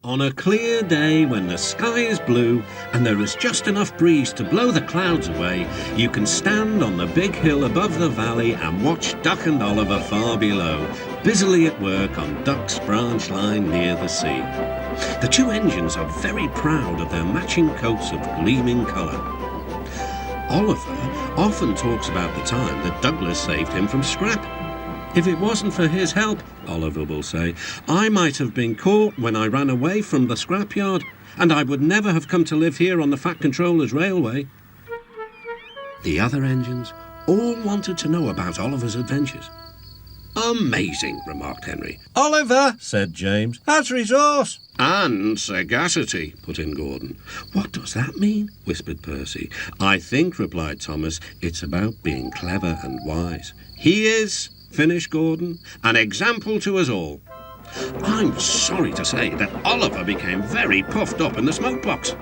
On a clear day when the sky is blue and there is just enough breeze to blow the clouds away, you can stand on the big hill above the valley and watch Duck and Oliver far below, busily at work on Duck's branch line near the sea. The two engines are very proud of their matching coats of gleaming colour. Oliver often talks about the time that Douglas saved him from scrap. If it wasn't for his help, Oliver will say, I might have been caught when I ran away from the scrapyard, and I would never have come to live here on the Fat Controller's railway. The other engines all wanted to know about Oliver's adventures. Amazing, remarked Henry. Oliver, said James, has resource. And sagacity, put in Gordon. What does that mean? Whispered Percy. I think, replied Thomas, it's about being clever and wise. He is, finished Gordon, an example to us all. I'm sorry to say that Oliver became very puffed up in the smoke box.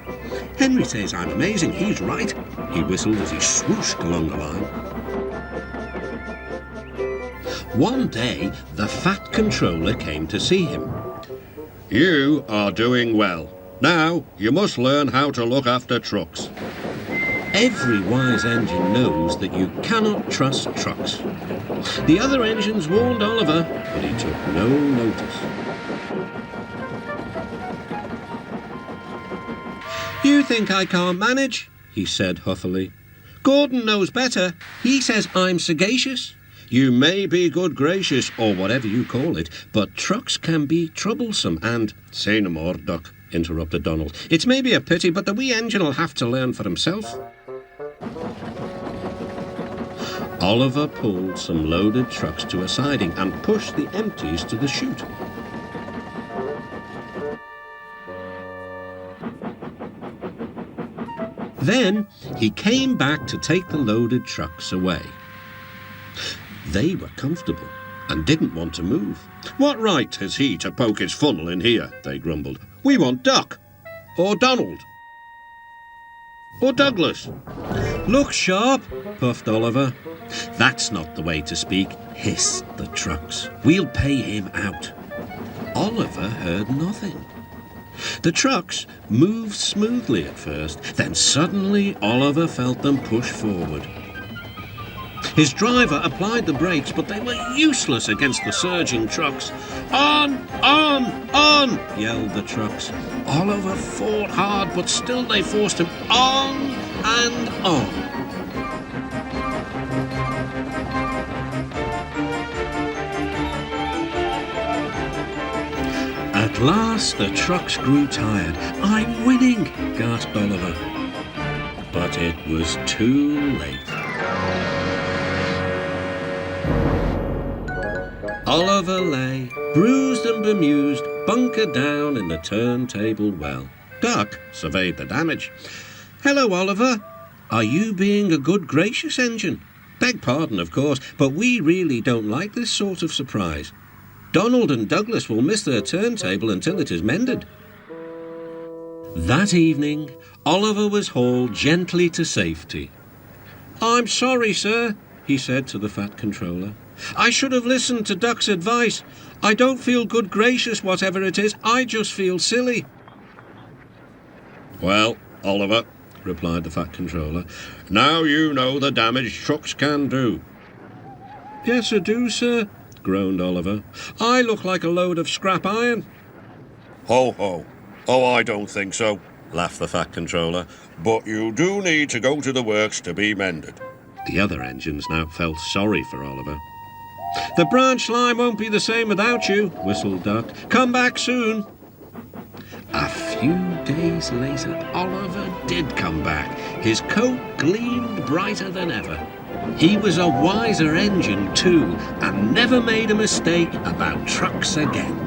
Henry says I'm amazing. He's right. He whistled as he swooshed along the line. One day, the Fat Controller came to see him. You are doing well. Now, you must learn how to look after trucks. Every wise engine knows that you cannot trust trucks. The other engines warned Oliver, but he took no notice. You think I can't manage? He said huffily. Gordon knows better. He says I'm sagacious. You may be good gracious, or whatever you call it, but trucks can be troublesome and— Say no more, Duck, interrupted Donald. It's maybe a pity, but the wee engine'll have to learn for himself. Oliver pulled some loaded trucks to a siding and pushed the empties to the chute. Then he came back to take the loaded trucks away. They were comfortable and didn't want to move. What right has he to poke his funnel in here? They grumbled. We want Duck, or Donald, or Douglas. Look sharp, puffed Oliver. That's not the way to speak, hissed the trucks. We'll pay him out. Oliver heard nothing. The trucks moved smoothly at first, then suddenly Oliver felt them push forward. His driver applied the brakes, but they were useless against the surging trucks. On, yelled the trucks. Oliver fought hard, but still they forced him on and on. At last the trucks grew tired. I'm winning, gasped Oliver. But it was too late. Oliver lay, bruised and bemused, bunkered down in the turntable well. Duck surveyed the damage. Hello, Oliver. Are you being a good gracious engine? Beg pardon, of course, but we really don't like this sort of surprise. Donald and Douglas will miss their turntable until it is mended. That evening, Oliver was hauled gently to safety. I'm sorry, sir, he said to the Fat Controller. I should have listened to Duck's advice. I don't feel good gracious, whatever it is. I just feel silly. Well, Oliver, replied the Fat Controller, now you know the damage trucks can do. Yes, I do, sir, groaned Oliver. I look like a load of scrap iron. Ho, ho. Oh, I don't think so, laughed the Fat Controller. But you do need to go to the works to be mended. The other engines now felt sorry for Oliver. The branch line won't be the same without you, whistled Duck. Come back soon. A few days later, Oliver did come back. His coat gleamed brighter than ever. He was a wiser engine, too, and never made a mistake about trucks again.